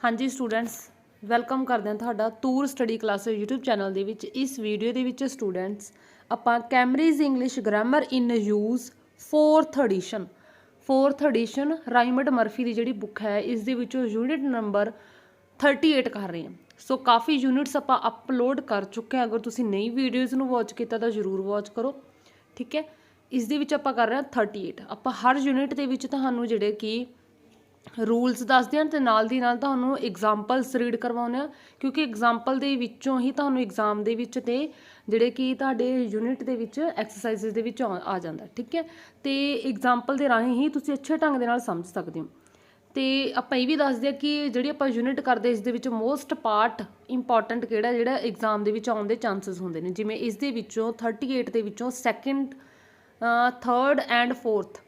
हाँ जी students, welcome ਕਰਦੇ ਹਾਂ ਤੁਹਾਡਾ ਤੂਰ ਸਟੱਡੀ ਕਲਾਸਿਸ YouTube ਚੈਨਲ ਦੇ ਵਿੱਚ। ਇਸ ਵੀਡੀਓ ਦੇ ਵਿੱਚ ਸਟੂਡੈਂਟਸ ਆਪਾਂ ਕੈਮਬ੍ਰਿਜ ਇੰਗਲਿਸ਼ ਗ੍ਰਾਮਰ ਇਨ ਯੂਜ਼ 4th ਐਡੀਸ਼ਨ ਰਾਈਮੰਡ ਮਰਫੀ ਦੀ ਜਿਹੜੀ ਬੁੱਕ ਹੈ ਇਸ ਦੇ ਵਿੱਚੋਂ ਯੂਨਿਟ ਨੰਬਰ 38 ਕਰ ਰਹੇ ਹਾਂ। ਸੋ ਕਾफ़ी ਯੂਨਿਟਸ ਆਪਾਂ ਅਪਲੋਡ ਕਰ ਚੁੱਕੇ ਹਾਂ। ਅਗਰ ਤੁਸੀਂ ਨਈ ਵੀਡੀਓਜ਼ ਨੂੰ ਵਾਚ ਕੀਤਾ ਤਾਂ ਜ਼ਰੂਰ ਵਾਚ ਕਰੋ, ਠੀਕ ਹੈ। ਇਸ ਦੇ ਵਿੱਚ ਆਪਾਂ ਕਰ ਰਹੇ ਹਾਂ 38। ਆਪਾਂ ਹਰ ਯੂਨਿਟ ਦੇ ਵਿੱਚ ਤੁਹਾਨੂੰ ਜਿਹੜੇ ਕਿ रूल्स दसदे हैं तो नाल दी नाल तुहानूं एग्जाम्पल्स रीड करवाउने आ, क्योंकि एग्जाम्पल दे विच्चों ही तुहानूं एग्जाम दे विच ते जिहड़े कि तुहाडे यूनिट दे विच एक्सरसाइजिस दे विच आ जांदा, ठीक है। तो एग्जाम्पल दे राहीं ही तुसीं अच्छे ढंग दे नाल समझ सकदे हो। तो आपां इह वी दसदे कि जिहड़ी आपां यूनिट करदे इस दे विच मोस्ट पार्ट इंपॉर्टेंट किहड़ा जिहड़ा एग्जाम दे विच आउण दे चांसिस हुंदे ने। जिवें इस दे विचों 38 दे विचों 2nd 3rd एंड 4th,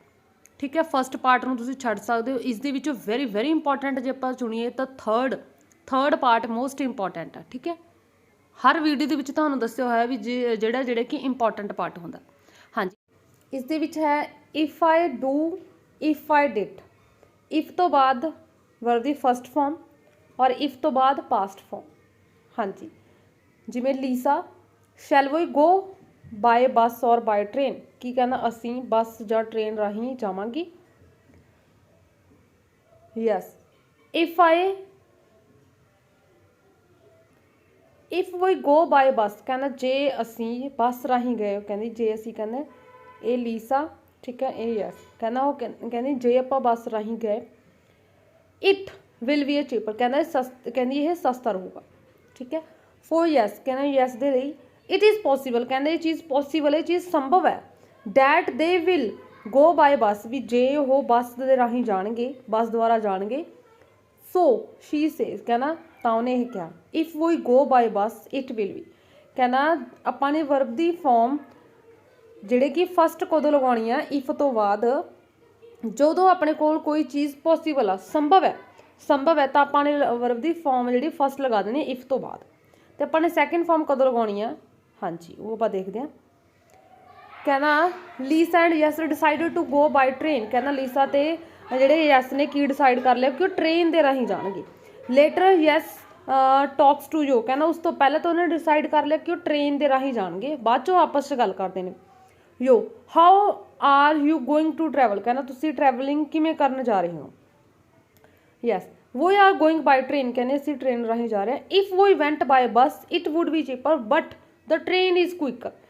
ठीक है। फस्ट पार्ट में तुम छड़ सकते हो। इस दे विचों वेरी इंपॉर्टेंट जो आप चुनीए तो थर्ड पार्ट मोस्ट इंपॉर्टेंट है, ठीक है। हर वीडियो के तुहानूं दस्सिया होया भी जिहड़ा कि इंपॉर्टेंट पार्ट होंदा। हाँ जी, इस दे विच है if I do, if I did. If तो बाद वर्ब दी फस्ट फॉर्म और इफ तो बाद पास्ट फॉर्म। हाँ जी, जिवें लीसा शैल वी गो बाय बस और बाय ट्रेन। की कहना असी बस या ट्रेन राही जावांगी। Yes, if we go by bus कहना जे असी बस राही गए, कहनी जे असी कहने ए लीसा, ठीक है। ए यस कहना वो कहनी जे आप बस राही गए। It will be A cheaper कहना कहनी यह सस्ता रहूगा, ठीक है। फॉर यस कहना यस दे लई। इट इज़ पॉसीबल कहना ये चीज़ पॉसीबल है, चीज़ संभव है। That they will go by bus भी जे वो बस दे राही जाणगे, बस द्वारा जाणगे। सो शी सेज कहना तां उन्हें यह कहा। If we go by bus it will be कहना आपां ने वर्ब दी फॉर्म जिहड़े कि फस्ट कदों लगाउणी आ इफ तो बाद जदों अपने कोल कोई चीज़ पॉसीबल आ, संभव है तो आपां ने वर्ब दी फॉर्म जिहड़ी फस्ट लगा देनी इफ तो बाद। तो आपां ने सैकेंड फॉर्म कदों लगाउणी आ, हाँ जी वो आप देखते हैं। कहना Lisa and Yash decided to go by train कहना लीसा ते जिहड़े यस ने की डिसाइड कर लिया कि वो ट्रेन दे राही जाणगे। Later Yash talks to yo कहना उस तो पहले तो उन्होंने डिसाइड कर लिया कि वो ट्रेन दे राही जाणगे, बाद चों आपस च गल करते हैं। Yo how are you going to travel कहना तुसीं ट्रैवलिंग किवें करन जा रहे हो। यस वो आर गोइंग बाय ट्रेन कहने असीं ट्रेन राही जा रहे हैं। If we went by bus it would be cheaper but the train is quicker.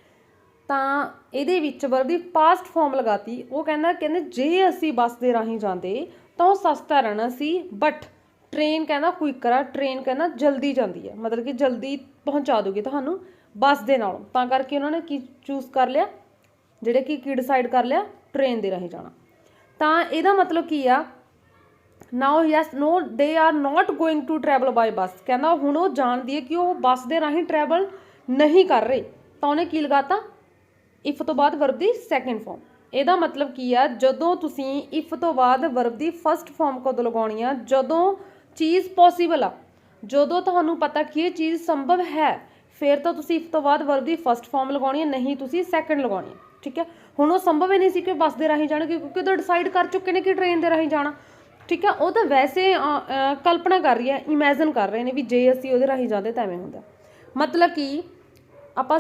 ਤਾਂ ਇਹਦੇ ਵਿੱਚ ਵਰਬ ਦੀ ਪਾਸਟ ਫਾਰਮ ਲਗਾਤੀ। ਉਹ ਕਹਿੰਦੇ ਜੇ ਅਸੀਂ ਬੱਸ ਦੇ ਰਾਹੀਂ ਜਾਂਦੇ ਤਾਂ ਉਹ ਸਸਤਾ ਰਹਿਣਾ ਸੀ, ਬਟ ਟ੍ਰੇਨ ਕਹਿੰਦਾ ਕੁਇਕਰ ਆ, ਟ੍ਰੇਨ ਕਹਿੰਦਾ ਜਲਦੀ ਜਾਂਦੀ ਹੈ, ਮਤਲਬ ਕਿ ਜਲਦੀ ਪਹੁੰਚਾ ਦੂਗੀ ਤੁਹਾਨੂੰ ਬੱਸ ਦੇ ਨਾਲੋਂ। ਤਾਂ ਕਰਕੇ ਉਹਨਾਂ ਨੇ ਕੀ ਚੂਜ਼ ਕਰ ਲਿਆ, ਜਿਹੜੇ ਕੀ ਡਿਸਾਈਡ ਕਰ ਲਿਆ ਟ੍ਰੇਨ ਦੇ ਰਾਹੀਂ ਜਾਣਾ। ਤਾਂ ਇਹਦਾ ਮਤਲਬ ਕੀ ਆ, ਨਾਓ yes no they are not going to travel by bus ਕਹਿੰਦਾ ਹੁਣ ਉਹ ਜਾਣਦੀ ਹੈ ਕਿ ਉਹ ਬੱਸ ਦੇ ਰਾਹੀਂ ਟਰੈਵਲ ਨਹੀਂ ਕਰ ਰਹੇ। ਤਾਂ ਉਹਨੇ ਕੀ ਲਗਾਤਾ इफ तो बाद वर्ब की सैकेंड फॉर्म। ਇਹਦਾ मतलब की आ जदों तुसीं इफ तो बाद वर्ब की फस्ट फॉर्म कदों लगाउणी आ जदों चीज़ पॉसीबल आ, जदों तुहानूं पता कि ये चीज़ संभव है, फिर तो तुसीं इफ तो बाद वर्ब की फस्ट फॉर्म लगाउणी है, नहीं तुसीं सैकेंड लगाउणी है, ठीक है। हुण वो संभव ही नहीं सी कि बस दे राही जाणगे क्योंकि वो डिसाइड कर चुके हैं कि ट्रेन दे राही जाना, ठीक है। वो तो वैसे कल्पना कर रही है, इमैजिन कर रहे हैं भी जे असीं उहदे राही जांदे तां इवें हुंदा। मतलब कि ਆਪਾਂ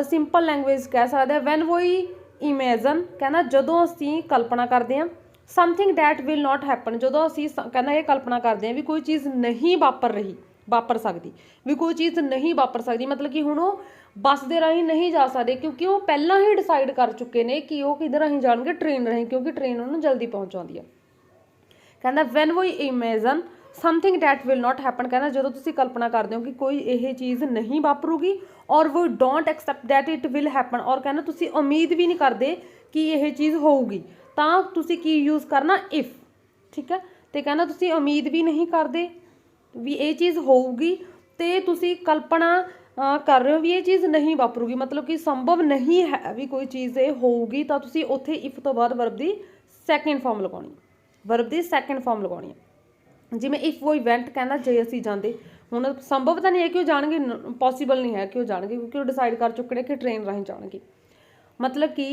ਸਿੰਪਲ ਲੈਂਗੁਏਜ ਕਹਿ ਸਕਦੇ ਹਾਂ ਵੈਨ ਵੀ ਇਮੈਜਨ ਕਹਿੰਦਾ ਜਦੋਂ ਅਸੀਂ ਕਲਪਨਾ ਕਰਦੇ ਹਾਂ something that will not happen, ਜਦੋਂ ਅਸੀਂ ਕਹਿੰਦਾ ਇਹ ਕਲਪਨਾ ਕਰਦੇ ਹਾਂ ਵੀ ਕੋਈ ਚੀਜ਼ ਨਹੀਂ ਵਾਪਰ ਸਕਦੀ, ਵੀ ਕੋਈ ਚੀਜ਼ ਨਹੀਂ ਵਾਪਰ ਸਕਦੀ, ਮਤਲਬ ਕਿ ਹੁਣ ਉਹ ਬੱਸ ਦੇ ਰਾਹੀਂ ਨਹੀਂ ਜਾ ਸਕਦੇ ਕਿਉਂਕਿ ਉਹ ਪਹਿਲਾਂ ਹੀ ਡਿਸਾਈਡ ਕਰ ਚੁੱਕੇ ਨੇ ਕਿ ਉਹ ਕਿਹਦੇ ਰਾਹੀਂ ਜਾਣਗੇ, ਟ੍ਰੇਨ ਰਾਹੀਂ, ਕਿਉਂਕਿ ਟ੍ਰੇਨ ਉਹਨੂੰ ਜਲਦੀ ਪਹੁੰਚਾਉਂਦੀ ਹੈ। ਕਹਿੰਦਾ when we imagine something that will not happen ਕਹਿੰਦਾ ਜਦੋਂ ਤੁਸੀਂ ਕਲਪਨਾ ਕਰਦੇ ਹੋ ਕਿ ਕੋਈ ਇਹ ਚੀਜ਼ ਨਹੀਂ ਵਾਪਰੂਗੀ ਔਰ we don't accept that it will happen ਔਰ ਕਹਿੰਦਾ ਤੁਸੀਂ ਉਮੀਦ ਵੀ ਨਹੀਂ ਕਰਦੇ ਕਿ ਇਹ ਚੀਜ਼ ਹੋਊਗੀ, ਤਾਂ ਤੁਸੀਂ ਕੀ ਯੂਜ਼ ਕਰਨਾ ਇਫ, ਠੀਕ ਹੈ। ਤੇ ਕਹਿੰਦਾ ਤੁਸੀਂ ਉਮੀਦ ਵੀ ਨਹੀਂ ਕਰਦੇ ਵੀ ਇਹ ਚੀਜ਼ ਹੋਊਗੀ ਤੇ ਤੁਸੀਂ ਕਲਪਨਾ ਕਰ ਰਹੇ ਹੋ ਵੀ ਇਹ ਚੀਜ਼ ਨਹੀਂ ਵਾਪਰੂਗੀ, ਮਤਲਬ ਕਿ ਸੰਭਵ ਨਹੀਂ ਹੈ ਵੀ ਕੋਈ ਚੀਜ਼ ਇਹ ਹੋਊਗੀ, ਤਾਂ ਤੁਸੀਂ ਉੱਥੇ ਇਫ ਤੋਂ ਬਾਅਦ ਵਰਬ ਦੀ ਸੈਕਿੰਡ ਫਾਰਮ ਲਗਾਉਣੀ, ਵਰਬ ਦੀ ਸੈਕਿੰਡ ਫਾਰਮ ਲਗਾਉਣੀ ਹੈ। जिमें इफ वो इवेंट कहना जे असी जाते हुण संभव तो नहीं है कि वो जाणगे, पॉसीबल नहीं है कि वो जाणगे क्योंकि वो डिसाइड कर चुके हैं कि ट्रेन राही जाणगे। मतलब कि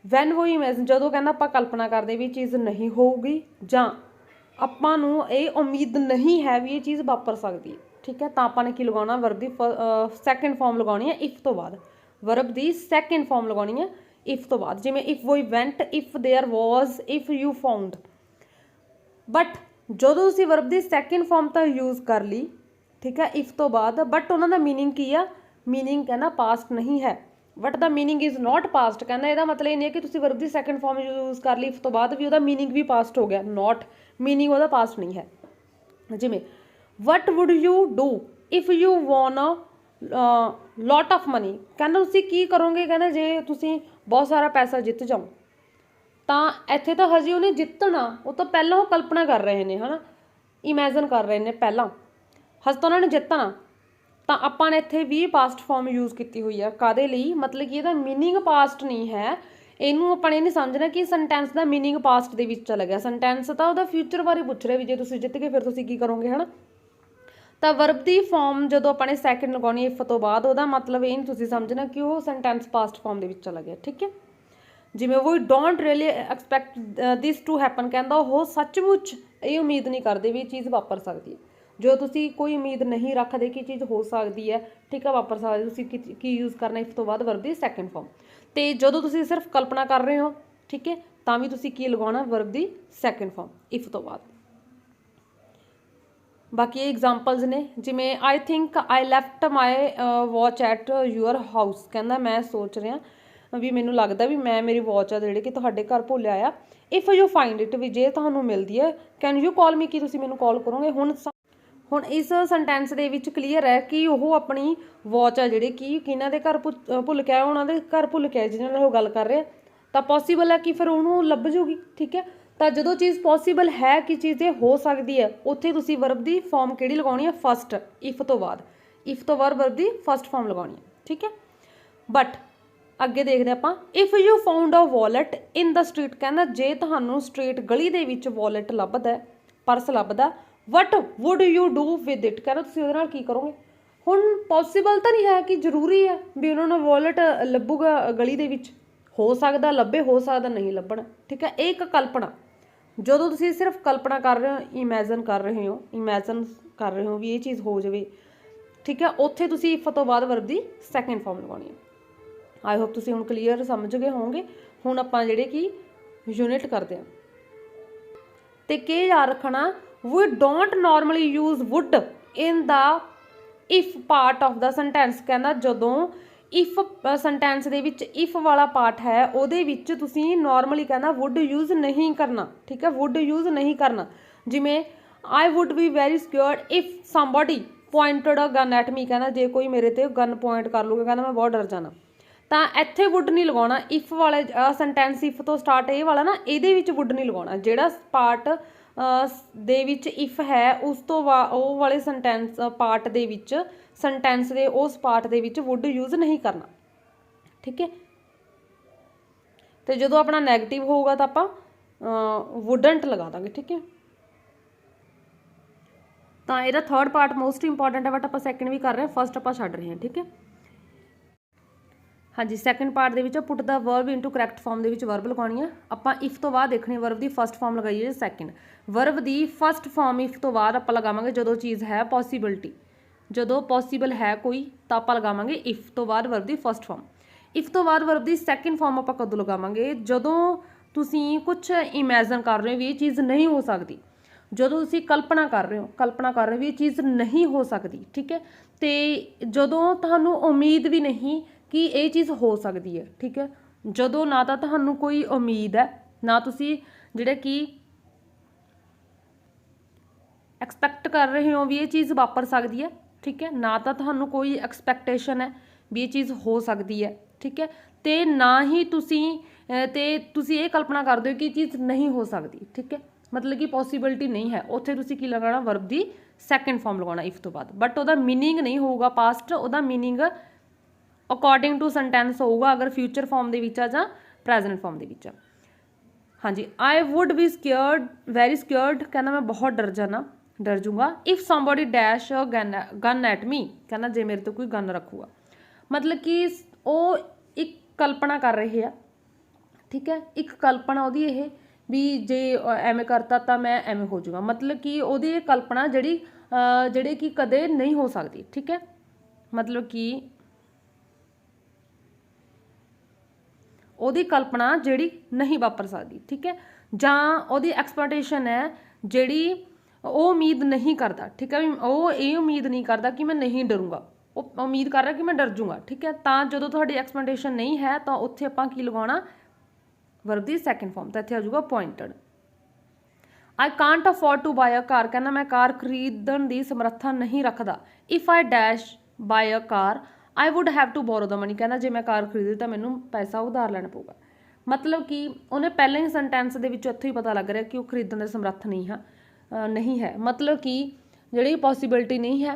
वैन वो इमेजिन जदों कहना आपां कल्पना करते भी चीज़ नहीं होऊगी जां ਆਪਾਂ ਨੂੰ ਇਹ ਉਮੀਦ ਨਹੀਂ ਹੈ ਵੀ ਇਹ ਚੀਜ਼ ਵਾਪਰ ਸਕਦੀ ਹੈ, ਠੀਕ ਹੈ। ਤਾਂ ਆਪਾਂ ਨੇ ਕੀ ਲਗਾਉਣਾ, ਵਰਬ ਦੀ ਸੈਕਿੰਡ ਫਾਰਮ ਲਗਾਉਣੀ ਹੈ ਇਫ ਤੋਂ ਬਾਅਦ, ਵਰਬ ਦੀ ਸੈਕਿੰਡ ਫਾਰਮ ਲਗਾਉਣੀ ਹੈ ਇਫ ਤੋਂ ਬਾਅਦ। ਜਿਵੇਂ if we went, if there was, if you found. But ਜਦੋਂ ਤੁਸੀਂ ਵਰਬ ਦੀ ਸੈਕਿੰਡ ਫਾਰਮ ਤਾਂ ਯੂਜ਼ ਕਰ ਲਈ, ਠੀਕ ਹੈ, ਇਫ ਤੋਂ ਬਾਅਦ, ਬਟ ਉਹਨਾਂ ਦਾ ਮੀਨਿੰਗ ਕੀ ਆ, ਮੀਨਿੰਗ ਕਹਿੰਦਾ ਪਾਸਟ ਨਹੀਂ ਹੈ। But the meaning is not past, ਕਹਿੰਦਾ ਇਹਦਾ ਮਤਲਬ ਇਹ ਨਹੀਂ ਹੈ ਕਿ ਤੁਸੀਂ ਵਰਬ ਦੀ ਸੈਕਿੰਡ ਫਾਰਮ ਯੂਜ਼ ਕਰ ਲਈ ਇਫ ਤੋਂ ਬਾਅਦ ਵੀ ਉਹਦਾ ਮੀਨਿੰਗ ਵੀ ਪਾਸਟ ਹੋ ਗਿਆ, ਨॉट, ਮੀਨਿੰਗ ਉਹਦਾ ਪਾਸਟ ਨਹੀਂ ਹੈ। ਜਿਵੇਂ what would you do if you won lot of money, ਕਹਿੰਦਾ ਤੁਸੀਂ ਕੀ ਕਰੋਗੇ, ਕਹਿੰਦਾ ਜੇ ਤੁਸੀਂ ਬਹੁਤ ਸਾਰਾ ਪੈਸਾ ਜਿੱਤ ਜਾਓ। ਤਾਂ ਇੱਥੇ ਤਾਂ ਹਜੇ ਉਹਨੇ ਜਿੱਤਣਾ, ਉਹ ਤਾਂ ਪਹਿਲਾਂ ਉਹ ਕਲਪਨਾ ਕਰ ਰਹੇ ਨੇ, ਹੈ ਨਾ, ਇਮੈਜਨ ਕਰ ਰਹੇ ਨੇ ਪਹਿਲਾਂ, ਹਜੇ ਤਾਂ ਉਹਨਾਂ ਨੇ ਜਿੱਤਣਾ। ਤਾਂ ਆਪਾਂ ਨੇ ਇੱਥੇ ਵੀ ਪਾਸਟ ਫਾਰਮ ਯੂਜ਼ ਕੀਤੀ ਹੋਈ ਆ, ਕਾਹਦੇ ਲਈ, ਮਤਲਬ ਕਿ ਇਹਦਾ ਮੀਨਿੰਗ ਪਾਸਟ ਨਹੀਂ ਹੈ। ਇਹਨੂੰ ਆਪਾਂ ਨੇ ਇਹ ਨਹੀਂ ਸਮਝਣਾ ਕਿ ਸੈਂਟੈਂਸ ਦਾ ਮੀਨਿੰਗ ਪਾਸਟ ਦੇ ਵਿੱਚ ਚਲਾ ਗਿਆ, ਸੈਂਟੈਂਸ ਤਾਂ ਉਹਦਾ ਫਿਊਚਰ ਬਾਰੇ ਪੁੱਛ ਰਿਹਾ ਵੀ ਜੇ ਤੁਸੀਂ ਜਿੱਤ ਗਏ ਫਿਰ ਤੁਸੀਂ ਕੀ ਕਰੋਗੇ, ਹੈ ਨਾ। ਤਾਂ ਵਰਬ ਦੀ ਫਾਰਮ ਜਦੋਂ ਆਪਾਂ ਨੇ ਸੈਕਿੰਡ ਲਗਾਉਣੀ ਇਫ ਤੋਂ ਬਾਅਦ, ਉਹਦਾ ਮਤਲਬ ਇਹ ਨਹੀਂ ਤੁਸੀਂ ਸਮਝਣਾ ਕਿ ਉਹ ਸੈਂਟੈਂਸ ਪਾਸਟ ਫਾਰਮ ਦੇ ਵਿੱਚ ਚਲਾ ਗਿਆ, ਠੀਕ ਹੈ। ਜਿਵੇਂ we don't really expect this to happen, ਕਹਿੰਦਾ ਉਹ ਸੱਚਮੁੱਚ ਇਹ ਉਮੀਦ ਨਹੀਂ ਕਰਦੇ ਵੀ ਇਹ ਚੀਜ਼ ਵਾਪਰ ਸਕਦੀ ਹੈ। ਜੋ ਤੁਸੀਂ ਕੋਈ ਉਮੀਦ ਨਹੀਂ ਰੱਖਦੇ ਕਿ ਚੀਜ਼ ਹੋ ਸਕਦੀ ਹੈ, ਠੀਕ ਹੈ, ਵਾਪਰ ਸਕਦੀ, ਤੁਸੀਂ ਕੀ ਯੂਜ਼ ਕਰਨਾ ਇਫ ਤੋਂ ਬਾਅਦ, ਵਰਬ ਦੀ ਸੈਕਿੰਡ ਫਾਰਮ। ਤੇ ਜਦੋਂ ਤੁਸੀਂ ਸਿਰਫ ਕਲਪਨਾ ਕਰ ਰਹੇ ਹੋ, ਠੀਕ ਹੈ, ਤਾਂ ਵੀ ਤੁਸੀਂ ਕੀ ਲਗਾਉਣਾ, ਵਰਬ ਦੀ ਸੈਕਿੰਡ ਫਾਰਮ ਇਫ ਤੋਂ ਬਾਅਦ। ਬਾਕੀ ਇਹ ਐਗਜ਼ਾਮਪਲਸ ਨੇ, ਜਿਵੇਂ I think I left my watch at your house, ਕਹਿੰਦਾ ਮੈਂ ਸੋਚ ਰਿਹਾ ਵੀ ਮੈਨੂੰ ਲੱਗਦਾ ਵੀ ਮੈਂ ਮੇਰੀ ਵਾਚ ਆ ਜਿਹੜੇ ਕਿ ਤੁਹਾਡੇ ਘਰ ਭੁੱਲਿਆ ਆ। ਇਫ ਯੂ ਫਾਈਂਡ ਇਟ, ਵੀ ਜੇ ਤੁਹਾਨੂੰ ਮਿਲਦੀ ਹੈ, ਕੈਨ ਯੂ ਕਾਲ ਮੀ, ਕੀ ਤੁਸੀਂ ਮੈਨੂੰ ਕਾਲ ਕਰੋਗੇ। ਹੁਣ ਇਸ ਸੈਂਟੈਂਸ ਦੇ ਵਿੱਚ ਕਲੀਅਰ ਹੈ ਕਿ ਉਹ ਆਪਣੀ ਵਾਚ ਆ ਜਿਹੜੇ ਕਿ ਕਿਹਨਾਂ ਦੇ ਘਰ ਭੁੱਲ ਕੇ ਆਇਆ, ਉਹਨਾਂ ਦੇ ਘਰ ਭੁੱਲ ਕੇ ਆਇਆ ਜਿਹਨਾਂ ਨਾਲ ਉਹ ਗੱਲ ਕਰ ਰਿਹਾ। ਤਾਂ ਪੋਸੀਬਲ ਹੈ ਕਿ ਫਿਰ ਉਹਨੂੰ ਲੱਭ ਜੂਗੀ, ਠੀਕ ਹੈ। ਤਾਂ ਜਦੋਂ ਚੀਜ਼ ਪੋਸੀਬਲ ਹੈ ਕਿ ਚੀਜ਼ ਇਹ ਹੋ ਸਕਦੀ ਹੈ, ਉੱਥੇ ਤੁਸੀਂ ਵਰਬ ਦੀ ਫਾਰਮ ਕਿਹੜੀ ਲਗਾਉਣੀ ਹੈ, ਫਸਟ, ਇਫ ਤੋਂ ਬਾਅਦ, ਇਫ ਤੋਂ ਬਾਅਦ ਵਰਬ ਦੀ ਫਸਟ ਫਾਰਮ ਲਗਾਉਣੀ ਹੈ, ਠੀਕ ਹੈ। ਬਟ ਅੱਗੇ ਦੇਖਦੇ ਆਪਾਂ, if you found a wallet in the street, ਕਹਿੰਦਾ ਜੇ ਤੁਹਾਨੂੰ ਸਟਰੀਟ ਗਲੀ ਦੇ ਵਿੱਚ ਵਾਲਟ ਲੱਭਦਾ, ਪਰਸ ਲੱਭਦਾ, what would you do with it, ਕਹਿੰਦਾ ਤੁਸੀਂ ਉਹਦੇ ਨਾਲ ਕੀ ਕਰੋਗੇ। ਹੁਣ ਪੋਸੀਬਲ ਤਾਂ ਨਹੀਂ ਹੈ ਕਿ ਜ਼ਰੂਰੀ ਹੈ ਵੀ ਉਹਨਾਂ ਨੂੰ ਵਾਲਟ ਲੱਭੂਗਾ ਗਲੀ ਦੇ ਵਿੱਚ, ਹੋ ਸਕਦਾ ਲੱਭੇ, ਹੋ ਸਕਦਾ ਨਹੀਂ ਲੱਭਣ, ਠੀਕ ਹੈ। ਇਹ ਇੱਕ ਕਲਪਨਾ, ਜਦੋਂ ਤੁਸੀਂ ਸਿਰਫ ਕਲਪਨਾ ਕਰ ਰਹੇ ਹੋ, ਇਮੈਜਨ ਕਰ ਰਹੇ ਹੋ ਵੀ ਇਹ ਚੀਜ਼ ਹੋ ਜਾਵੇ, ਠੀਕ ਹੈ, ਉੱਥੇ ਤੁਸੀਂ ਇਫ ਤੋਂ ਬਾਅਦ ਵਰਬ ਦੀ ਸੈਕਿੰਡ ਫਾਰਮ ਲਗਾਉਣੀ ਹੈ। ਆਈ ਹੋਪ ਤੁਸੀਂ ਹੁਣ ਕਲੀਅਰ ਸਮਝ ਗਏ ਹੋਵੋਗੇ। ਹੁਣ ਆਪਾਂ ਜਿਹੜੇ ਕਿ ਯੂਨਿਟ ਕਰਦੇ ਹਾਂ, ਤੇ ਕੀ ਯਾਦ ਰੱਖਣਾ, we don't normally use would in the if part of the sentence, ਕਹਿੰਦਾ ਜਦੋਂ ਇਫ ਸੈਂਟੈਂਸ ਦੇ ਵਿੱਚ ਇਫ ਵਾਲਾ ਪਾਰਟ ਹੈ ਉਹਦੇ ਵਿੱਚ ਤੁਸੀਂ ਨਾਰਮਲੀ ਕਹਿੰਦਾ ਵੁੱਡ ਯੂਜ਼ ਨਹੀਂ ਕਰਨਾ, ਠੀਕ ਹੈ, ਵੁੱਡ ਯੂਜ਼ ਨਹੀਂ ਕਰਨਾ। ਜਿਵੇਂ I would be very scared if somebody pointed a gun at me, ਕਹਿੰਦਾ ਜੇ ਕੋਈ ਮੇਰੇ ਤੇ ਗਨ ਪੁਆਇੰਟ ਕਰ ਲੂਗਾ, ਕਹਿੰਦਾ ਮੈਂ ਬਹੁਤ ਡਰ ਜਾਣਾ। ਤਾਂ ਇੱਥੇ ਵੁੱਡ ਨਹੀਂ ਲਗਾਉਣਾ, ਇਫ ਵਾਲੇ ਸੈਂਟੈਂਸ ਇਫ ਤੋਂ ਸਟਾਰਟ ਇਹ ਵਾਲਾ ਨਾ, ਇਹਦੇ ਵਿੱਚ ਵੁੱਡ ਨਹੀਂ ਲਗਾਉਣਾ। ਜਿਹੜਾ ਪਾਰਟ ਦੇ ਵਿੱਚ ਇਫ ਹੈ ਉਸ ਤੋਂ ਉਹ ਵਾਲੇ ਸੈਂਟੈਂਸ ਪਾਰਟ ਦੇ ਵਿੱਚ, ਸੈਂਟੈਂਸ ਦੇ ਉਸ ਪਾਰਟ ਦੇ ਵਿੱਚ ਵੁੱਡ ਯੂਜ਼ ਨਹੀਂ ਕਰਨਾ, ਠੀਕ ਹੈ। ਤੇ ਜਦੋਂ ਆਪਣਾ ਨੈਗੇਟਿਵ ਹੋਊਗਾ ਤਾਂ ਆਪਾਂ ਵੁਡਨਟ ਲਗਾ ਦਾਂਗੇ, ਠੀਕ ਹੈ। ਤਾਂ ਇਹਦਾ ਥਰਡ ਪਾਰਟ ਮੋਸਟ ਇੰਪੋਰਟੈਂਟ ਹੈ, ਬਟ ਆਪਾਂ ਸੈਕਿੰਡ ਵੀ ਕਰ ਰਹੇ ਹਾਂ, ਫਸਟ ਆਪਾਂ ਛੱਡ ਰਹੇ ਹਾਂ, ਠੀਕ ਹੈ। ਹਾਂਜੀ, ਸੈਕਿੰਡ ਪਾਰਟ ਦੇ ਵਿੱਚ ਪੁੱਟ ਦਾ ਵਰਬ ਇਨਟੂ ਕਰੈਕਟ ਫਾਰਮ ਦੇ ਵਿੱਚ ਵਰਬ ਲਗਾਉਣੀ ਹੈ ਆਪਾਂ। ਇਫ ਤੋਂ ਬਾਅਦ ਦੇਖਣੀ ਵਰਬ ਦੀ ਫਸਟ ਫਾਰਮ ਲਗਾਈਏ second. Verb the first farm if ਤੋਂ ਬਾਅਦ ਆਪਾਂ ਲਗਾਵਾਂਗੇ ਜਦੋਂ ਚੀਜ਼ ਹੈ ਪੋਸੀਬਿਲਿਟੀ, ਜਦੋਂ ਪੋਸੀਬਲ ਹੈ ਕੋਈ ਤਾਂ ਆਪਾਂ ਲਗਾਵਾਂਗੇ ਇਫ ਤੋਂ ਬਾਅਦ verb the first farm. If ਤੋਂ ਬਾਅਦ ਵਰਬ ਦੀ ਸੈਕਿੰਡ ਫਾਰਮ ਆਪਾਂ ਕਦੋਂ ਲਗਾਵਾਂਗੇ, ਜਦੋਂ ਤੁਸੀਂ ਕੁਝ ਇਮੈਜਨ ਕਰ ਰਹੇ ਹੋ ਵੀ ਇਹ ਚੀਜ਼ ਨਹੀਂ ਹੋ ਸਕਦੀ, ਜਦੋਂ ਤੁਸੀਂ ਕਲਪਨਾ ਕਰ ਰਹੇ ਹੋ ਵੀ ਇਹ ਚੀਜ਼ ਨਹੀਂ ਹੋ ਸਕਦੀ, ਠੀਕ ਹੈ। ਤੇ ਜਦੋਂ ਤੁਹਾਨੂੰ ਉਮੀਦ ਵੀ ਨਹੀਂ ਕਿ ਇਹ ਚੀਜ਼ ਹੋ ਸਕਦੀ ਹੈ, ਠੀਕ ਹੈ। ਜਦੋਂ ਨਾ ਤਾਂ ਤੁਹਾਨੂੰ ਕੋਈ ਉਮੀਦ ਹੈ, ਨਾ ਤੁਸੀਂ ਜਿਹੜੇ ਕਿ ਐਕਸਪੈਕਟ ਕਰ ਰਹੇ ਹੋ ਵੀ ਇਹ ਚੀਜ਼ ਵਾਪਰ ਸਕਦੀ ਹੈ, ਠੀਕ ਹੈ, ਨਾ ਤਾਂ ਤੁਹਾਨੂੰ ਕੋਈ ਐਕਸਪੈਕਟੇਸ਼ਨ ਹੈ ਵੀ ਇਹ ਚੀਜ਼ ਹੋ ਸਕਦੀ ਹੈ, ਠੀਕ ਹੈ, ਤੇ ਨਾ ਹੀ ਤੁਸੀਂ ਇਹ ਕਲਪਨਾ ਕਰਦੇ ਹੋ ਕਿ ਇਹ ਚੀਜ਼ ਨਹੀਂ ਹੋ ਸਕਦੀ, ਠੀਕ ਹੈ, ਮਤਲਬ ਕਿ ਪੋਸੀਬਿਲਿਟੀ ਨਹੀਂ ਹੈ। ਉੱਥੇ ਤੁਸੀਂ ਕੀ ਲਗਾਉਣਾ, ਵਰਬ ਦੀ ਸੈਕਿੰਡ ਫਾਰਮ ਲਗਾਉਣਾ ਇਫ ਤੋਂ ਬਾਅਦ, ਬਟ ਉਹਦਾ ਮੀਨਿੰਗ ਨਹੀਂ ਹੋਊਗਾ ਪਾਸਟ, ਉਹਦਾ ਮੀਨਿੰਗ ਅਕੋਰਡਿੰਗ ਟੂ ਸੈਂਟੈਂਸ ਹੋਊਗਾ, ਅਗਰ ਫਿਊਚਰ ਫਾਰਮ ਦੇ ਵਿੱਚ ਆ ਜਾਂ ਪ੍ਰੈਜ਼ੈਂਟ ਫਾਰਮ ਦੇ ਵਿੱਚ ਆ। ਹਾਂਜੀ, ਆਈ would B scared very scared, ਕਹਿੰਦਾ ਮੈਂ ਬਹੁਤ ਡਰ ਜੂੰਗਾ। If somebody dash gun at me, ਕਹਿੰਦਾ ਜੇ ਮੇਰੇ ਤੋਂ ਕੋਈ ਗਨ ਰੱਖੂਗਾ, ਮਤਲਬ ਕਿ ਉਹ ਇੱਕ ਕਲਪਨਾ ਕਰ ਰਹੇ ਆ, ਠੀਕ ਹੈ, ਇੱਕ ਕਲਪਨਾ ਉਹਦੀ ਇਹ भी जे एवें करता तो मैं एवें हो जाऊँगा, मतलब कि ਉਹਦੀ कल्पना ਜਿਹੜੀ कि कदे नहीं हो सकती। ठीक है, मतलब कि ਉਹਦੀ कल्पना ਜਿਹੜੀ नहीं वापर सकती। ठीक है, ਜਾਂ ਉਹਦੀ एक्सपेक्टेशन है ਜਿਹੜੀ ਉਹ उम्मीद नहीं करता। ठीक है, ਉਹ ਇਹ उम्मीद नहीं करता कि मैं नहीं डरूँगा, ਉਹ उम्मीद कर रहा कि मैं डर जूँगा। ठीक है, ਤਾਂ ਜਦੋਂ ਤੁਹਾਡੀ एक्सपेक्टेशन नहीं है ਤਾਂ ਉੱਥੇ ਆਪਾਂ ਕੀ ਲਗਾਉਣਾ, वर्ब ਦੀ सैकेंड फॉर्म। ਤਾਂ ਇੱਥੇ ਆ ਜਾਊਗਾ pointed. I can't afford to buy a car, कहना मैं कार खरीदण की समर्था नहीं रखता। If I dash buy a car I would have to borrow the money, कहना जे मैं कार खरीदी तो मैनू पैसा उधार लेना पऊगा। मतलब कि उन्हें पहले ही सेंटेंस के इत्थों ही पता लग रहा कि वो खरीदण के समर्थ नहीं है, मतलब कि जिहड़ी पॉसीबिलिटी नहीं है,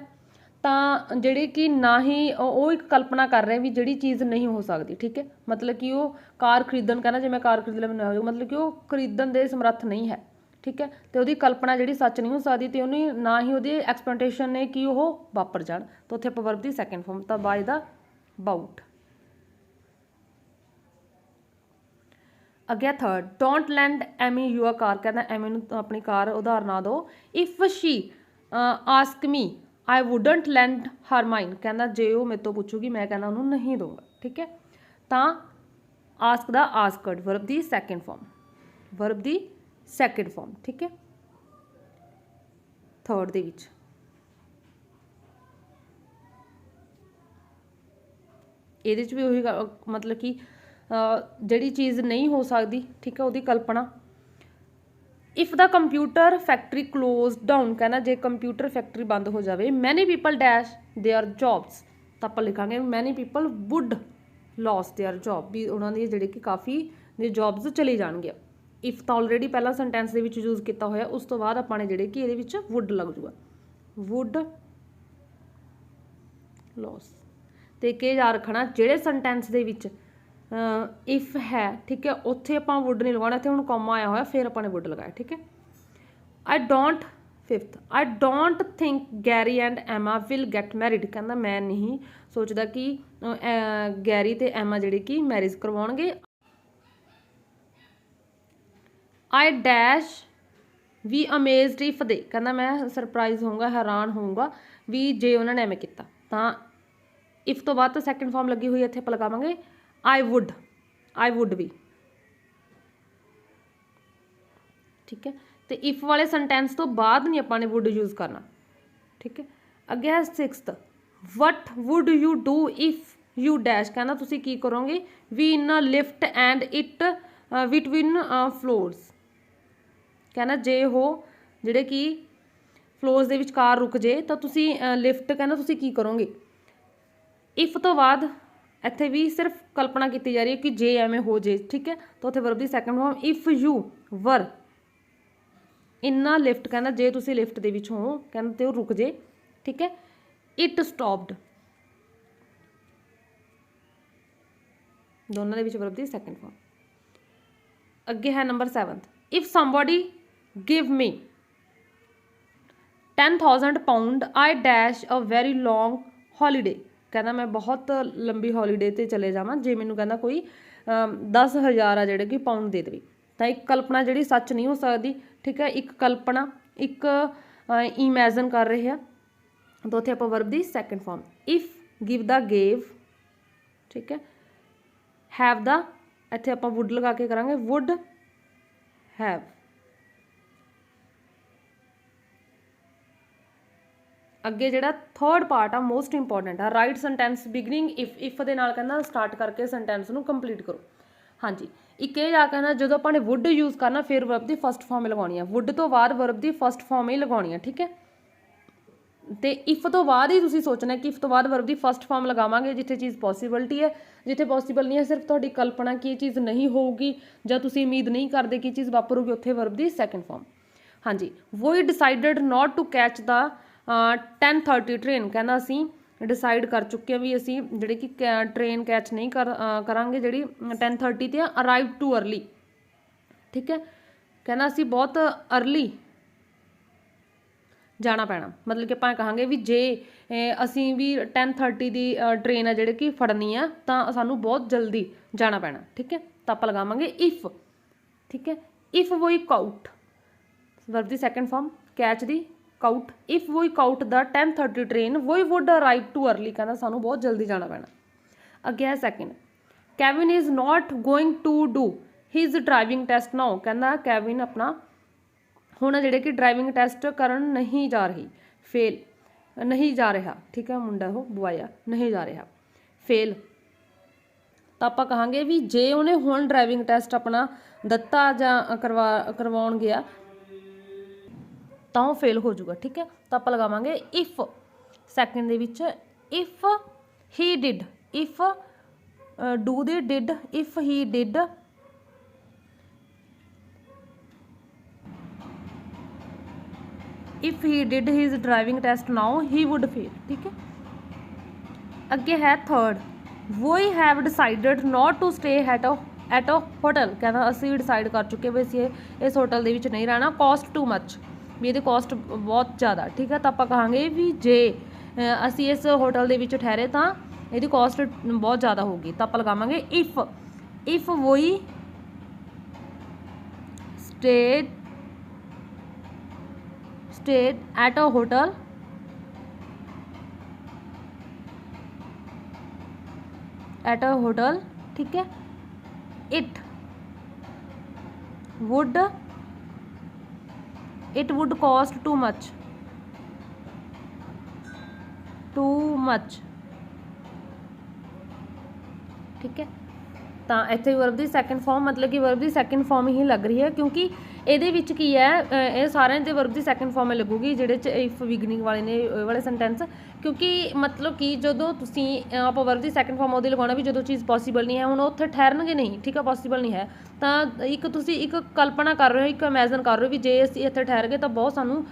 तो जिहड़ी कि ना ही वो एक कल्पना कर रहे भी जिहड़ी चीज़ नहीं हो सकती। ठीक है, मतलब कि वो कार खरीदण, कहना जे मैं कार खरीद ला मैनूं हो जाऊगा, मतलब कि वो खरीदण के समर्थ नहीं है। ठीक है, तो वो कल्पना जी सच नहीं हो सकती, तो उन्हें ना ही वो एक्सपेक्टेशन ने कि वो वापर जान, तो उत्थे वर्ब की सैकेंड फॉर्म। तो बाय द बाउट। अगे third, don't lend Amy your car, कहना एमी नूं अपनी कार उधार ना दो। If she ask me I wouldn't lend her mine, कहना जे वो मेरे तो पूछूगी मैं कहना उन्होंने नहीं दूंगा। ठीक है, तो आस्क द आस्कड, वर्ब की सैकेंड फॉर्म, वर्ब की सैकेंड फॉर्म। ठीक है, थर्ड दे विच ਇਹਦੇ भी वही मतलब कि जिहड़ी चीज़ नहीं हो सकती। ठीक है, वो कल्पना। If the computer factory close down, कहना जे कंप्यूटर फैक्ट्री बंद हो जाए। Many people dash their jobs, तो आप लिखांगे many people would lose their job, भी उन्होंने जिहड़े कि काफ़ी जॉब्स चली जाएंगे। इफ तो ऑलरेडी पहला सेंटेंस के यूज़ किया होया, उस तो बाद अपने जिहड़े कि ये वुड लग जूगा, वुड लॉस। तो कि याद रखना जिहड़े सेंटेंस के इफ है, ठीक है, उत्थे आपां वुड नहीं लगाना, इत्थे हुण कॉमा आया होया फिर अपने वुड लगाया। ठीक है, I don't, fifth, I don't think Gary and एमा विल गैट मैरिड, कहना मैं नहीं सोचता कि गैरी ते एमा जिहड़े कि मैरिज करवाउणगे। I dash we amazed if they, कहना मैं सरप्राइज होऊंगा, हैरान होऊंगा भी जे उन्होंने एवें किया। तो इफ तो बाद तो सैकेंड फॉर्म लगी हुई है, इत्थे आपां लगावांगे आई वुड भी। ठीक है, तो इफ वाले सेंटेंस तो बाद नहीं अपने वुड यूज़ करना। ठीक है, अगे है sixth, what would you do if you dash, कहना तुसी की करोगे we in a lift and it between floors, कहना जे हो जिहड़े कि फ्लोर्स दे विचकार रुक जे तो तुसी लिफ्ट, कहना तुसी की करोगे। इफ तो बाद इत्थे भी सिर्फ कल्पना की जा रही है कि जे एवें हो जे। ठीक है, तो उत्थे वर्ब की second form. If you were in a lift, कहना जे तुसी लिफ्ट दे विच हो, कहना ते रुक जे। ठीक है, इट स्टॉप्ड, दोनों दे विच वर्ब की सैकेंड फॉर्म। अगे है number 7, if somebody give me 10,000 pound I dash a very long holiday, कहना मैं बहुत लंबी हॉलीडे ते चले जावां जे मैनूं कहना कोई 10,000 आ जिहड़े कि पाउंड दे देवे। तो एक कल्पना जिहड़ी सच नहीं हो सकती। ठीक है, एक कल्पना, एक इमैजन कर रहे हैं, तो उत्थे आपां वर्ब दी second form. If give the gave, ठीक है, हैव द, इत्थे आपां वुड लगा के करांगे वुड हैव। अगे जिहड़ा थर्ड पार्ट आ मोस्ट इंपॉर्टेंट आ, राइट सेंटेंस बिगनिंग इफ दे नाल कहना स्टार्ट करके सेंटेंस नूं कंप्लीट करो। हाँ जी, एक ये आ कहना जो अपने वुड यूज़ करना फिर वर्ब की फस्ट फॉर्म लगानी है, वुड तो बाद वर्ब की फस्ट फॉर्म ही लगानी है। ठीक है, तो इफ तो बाद ही तुसीं सोचना कि इफ तो बाद वर्ब की फस्ट फॉर्म लगावांगे जिथे चीज़ पॉसीबिलिटी है, जिथे पॉसीबल नहीं है सिर्फ तुहाडी कल्पना कि ये चीज़ नहीं होगी जां तुसीं उम्मीद नहीं करते कि चीज़ वापरूगी, उत्थे वर्ब की सैकेंड फॉर्म। हाँ जी, we decided not to catch the 10:30 train, कहना असी डिसाइड कर चुके हैं भी असी जिहड़ी कि ट्रेन कैच नहीं करांगे जिहड़ी 10:30 ते अराइव टू अर्ली। ठीक है, कहना असी बहुत अर्ली जाना पैना, मतलब कि आपां कहांगे भी जे असी भी 10:30 की ट्रेन है जिहड़ी कि फड़नी है तो सानू बहुत जल्दी जाना पैना। ठीक है, तो आपां लगावांगे इफ। ठीक है, इफ वोई काउट वर्ब दी सैकेंड फॉर्म कैच दी caught if we caught the 10:30 train we would arrive too early कहना सानू बहुत जल्दी जाना पैना अगे है second Kevin is not going to do his driving test now कहना कैविन अपना हुण जिहड़े कि ड्राइविंग टेस्ट करन नहीं जा रही फेल नहीं जा रहा ठीक है मुंडा वो बुआया नहीं जा रहा फेल तो आप कहांगे भी जे उन्हें हुण ड्राइविंग टेस्ट अपना दत्ता जां करवाउण गया तो फेल हो जाऊगा ठीक है तो आप लगावांगे if second they which if he did if do they did if he did if he did his driving test now he would fail ठीक है अगे है third we have decided not to stay at a hotel कहना असी decide कर चुके भी असी इस होटल के नहीं रहना कॉस्ट टू मच भी ये कॉस्ट बहुत ज़्यादा ठीक है तो आप कहांगे भी जे असी इस होटल के ठहरे तो ये कॉस्ट बहुत ज़्यादा होगी तो आप लगावांगे इफ वोई स्टेड एट अ होटल ठीक है it would cost too much ठीक है तो इत्थे वर्ब की सैकेंड फॉर्म मतलब कि वर्ब की सैकेंड फॉर्म ही लग रही है क्योंकि ये की है ये सारे दे वर्ब की सैकेंड फॉर्म लगूगी जिहड़े च इफ बिगनिंग वाले ने वाले सेंटेंस क्योंकि मतलब कि जदों तुसीं आप वर्ब की सैकेंड फॉर्म उहदे लगाउणा भी जदों चीज़ पॉसीबल नहीं है हुण उत्थे ठहरनगे नहीं ठीक है पॉसीबल नहीं है तो एक तुसीं एक कल्पना कर रहे हो एक इमेजिन कर रहे हो भी जे असीं इत्थे ठहर गए तो बहुत सानूं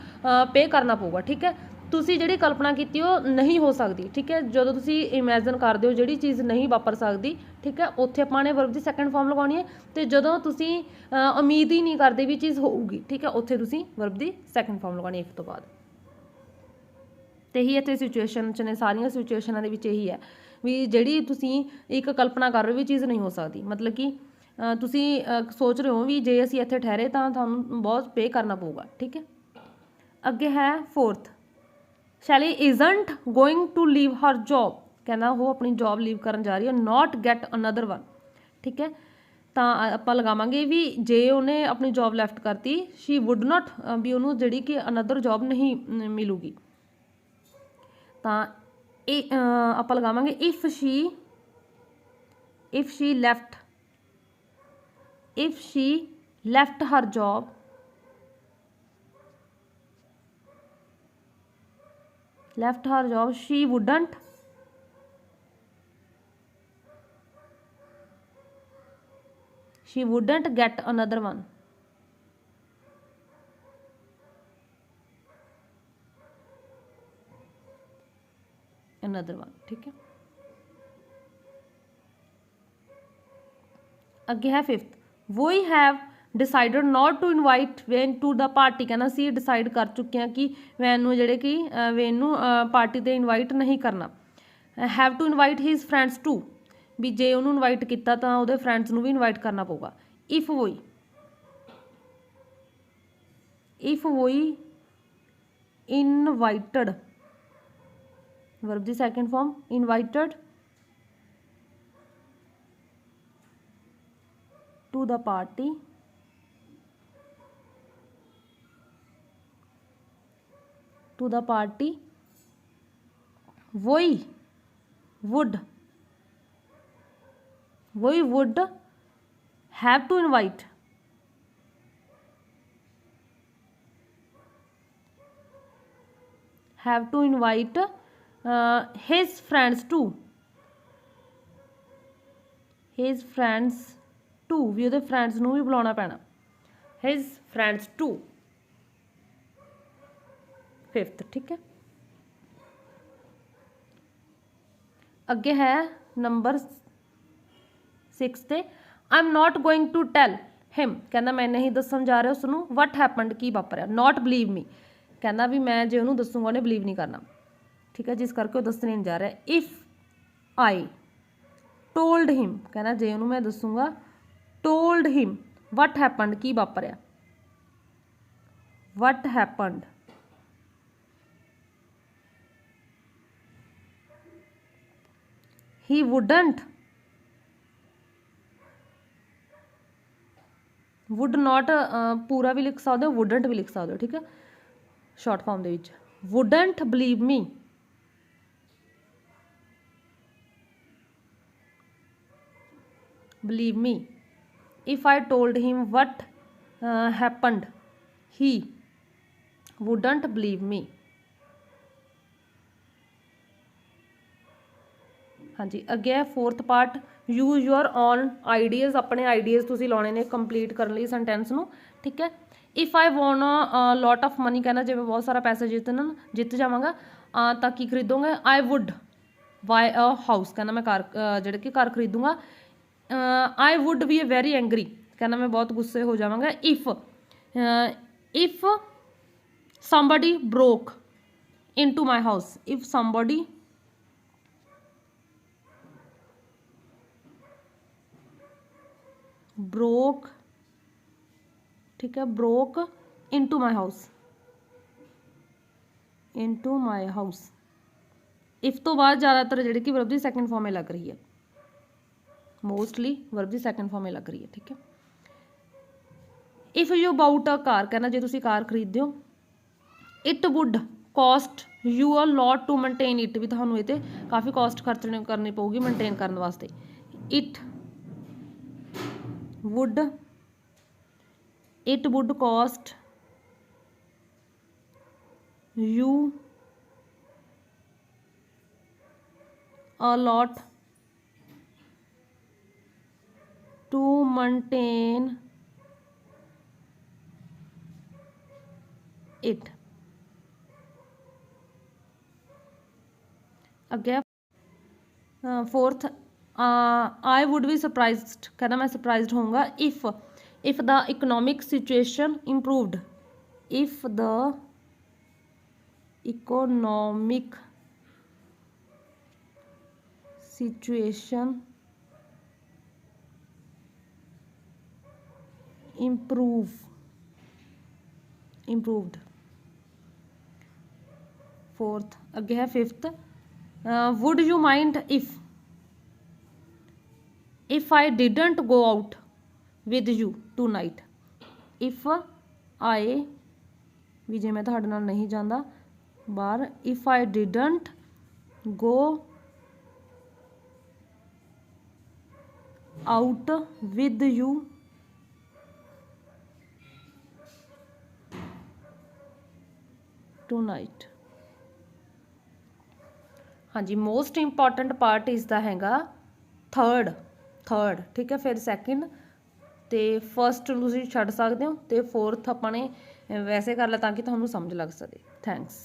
पे करना पऊगा ठीक है तुसीं जिहड़ी कल्पना कीती ਉਹ नहीं हो सकती ठीक है ਜਦੋਂ ਤੁਸੀਂ इमेजिन करते हो ਜਿਹੜੀ चीज़ नहीं वापर सकती ठीक है उत्थे ਆਪਾਂ ਨੇ वर्ब की सैकेंड फॉर्म लगाउणी है तो ਜਦੋਂ ਤੁਸੀਂ उम्मीद ही नहीं करते भी चीज़ होऊगी ठीक है उत्थे ਤੁਸੀਂ वर्ब की सैकेंड फॉर्म लगाउणी इफ तो बाद तो यही इत्थे सिचुएशन च ने सारियां सिचुएशनां दे विच यही है भी जिहड़ी तुसीं एक कल्पना कर रहे हो भी चीज़ नहीं हो सकती मतलब कि तुसीं सोच रहे हो भी जे असीं इत्थे ठहरे तो तुहानूं बहुत पे करना पऊगा ठीक है अगे है fourth Shelly isn't going to leave her job कहना वो अपनी जॉब लीव करन जा रही है नॉट गैट अनदर वन ठीक है तो आप लगावांगे भी जे उन्हें अपनी जॉब लैफ्ट करती शी वुड नॉट भी उन्होंने जिहड़ी कि अनदर जॉब नहीं मिलूगी तो आप लगावांगे if she left her job she wouldn't get another one ठीक है अगे है fifth we have decided not to invite Wayne to the party कहना सी डिसाइड कर चुके हैं कि वैन नूं जिहड़े कि वेन नूं पार्टी ते इनवाइट नहीं करना have to invite his friends too भी जे उन्होंने इनवाइट किया तो उहदे फ्रेंड्स नूं भी इनवाइट करना पऊगा इफ वोई इनवाइटेड वर्ब दी second form invited to the party we would have to invite his friends too भी उहदे फ्रेंड्स नूं भी बुलाउणा पैना हिज फ्रेंड्स टू फिफ्थ ठीक है अगे है नंबर 6 ते I am not going to tell him कहना मैं नहीं दसन जा रहा उसनूं वट हैपनड की वापरिया नॉट बिलीव मी कहना भी मैं जो उन्होंने दसूँगा उन्हें बिलीव नहीं करना ठीक है जिस करके वो दसने नहीं जा रहा इफ आई टोल्ड हिम कहना जे उन्होंने मैं दसूँगा टोल्ड हिम ਵਟ ਹੈਪਨਡ ਕੀ ਵਾਪਰਿਆ, ਵਟ ਹੈਪਨਡ, ਹੀ ਵੁਡਨਟ, ਵੁੱਡ ਨॉट ਪੂਰਾ ਵੀ ਲਿਖ ਸਕਦੇ ਹੋ, ਵੁਡਨਟ ਵੀ ਲਿਖ ਸਕਦੇ ਹੋ, ਠੀਕ ਹੈ ਸ਼ਾਰਟ ਫਾਰਮ ਦੇ ਵਿੱਚ। Wouldn't believe me, believe me, if I told him what happened he wouldn't believe me। हाँ जी अगे है fourth part, use your on ideas, अपने आइडियाज़ तुसी लाने ने कंप्लीट करने लिए सेंटेंस नू, ठीक है। If I won lot of money, कहना जिवें बहुत सारा पैसा जित जावांगा तां की खरीदोगे, I would buy a house, कहना मैं कार जिहड़ा कि घर खरीदूंगा। I would be very angry, कहना मैं बहुत गुस्से हो जावांगा। If somebody broke into my house, if somebody broke, ठीक है, broke into my house, into my house। If तो बाद ज़्यादातर जिहड़ी कि वर्ब दी सैकेंड फॉर्म में लग रही है, मोस्टली वर्ब दी सैकेंड फॉर्म में लग रही है, ठीक है। If you bought a car, कहना जे तुसी कार खरीदते हो। It would cost you a lot to maintain it, भी तुहानूं इह ते काफ़ी कॉस्ट खर्चने करनी पऊगी मेनटेन करने वास्ते। It would cost you a lot to maintain it. अगे fourth, I would be surprised, कहना मैं सरप्राइज्ड होऊंगा। If the economic situation improved, if the economic situation improved। Fourth अगे है fifth, would you mind if I didn't go out with you tonight, if I भी जे मैं तुहाडे नाल नहीं जांदा बाहर, if I didn't go out with you tonight. हाँ जी मोस्ट इंपॉर्टेंट पार्ट इसका हैगा थर्ड, ठीक है, फिर सैकेंड तो फस्ट तुसीं छड्ड सकदे हो, तो फोर्थ अपने वैसे कर ला ताकि तुहानूं समझ लग सके। थैंक्स।